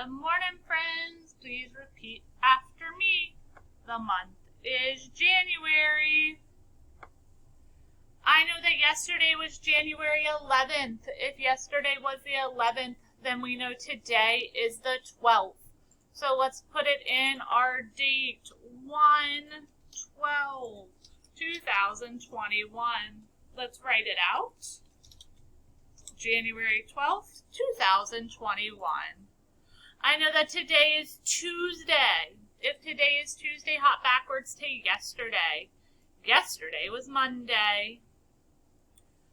Good morning, friends. Please repeat after me. The month is January. I know that yesterday was January 11th. If yesterday was the 11th, then we know today is the 12th. So let's put it in our date, 1/12/2021. Let's write it out. January 12th, 2021. I know that today is Tuesday. If today is Tuesday, hop backwards to yesterday. Yesterday was Monday.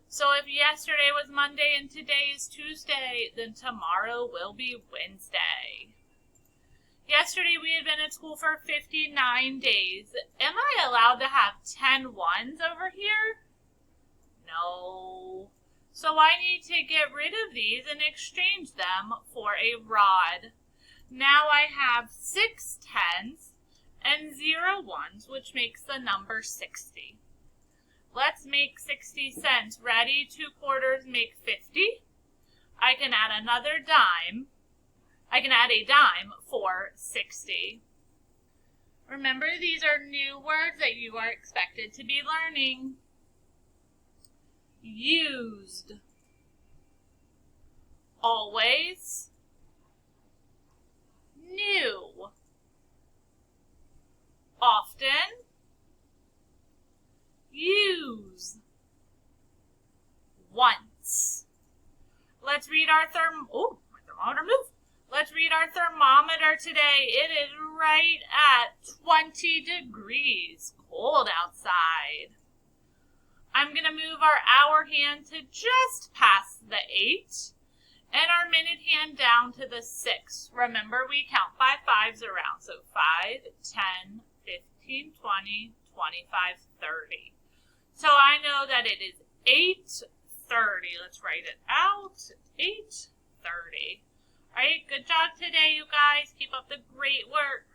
So if yesterday was Monday and today is Tuesday, then tomorrow will be Wednesday. Yesterday we had been at school for 59 days. Am I allowed to have 10 ones over here? No. So I need to get rid of these and exchange them for a rod. Now I have 6 tens and 0 ones, which makes the number 60. Let's make 60 cents. Ready? 2 quarters make 50. I can add another dime. I can add a dime for 60. Remember, these are new words that you are expected to be learning. Used. Always. New. Often. Use. Once. Let's read our my thermometer moved. Let's read our thermometer today. It is right at 20 degrees. Cold outside. I'm going to move our hour hand to just past the 8 and our minute hand down to the 6. Remember, we count by 5s around. So 5, 10, 15, 20, 25, 30. So I know that it is 8:30. Let's write it out. 8:30. All right, good job today, you guys. Keep up the great work.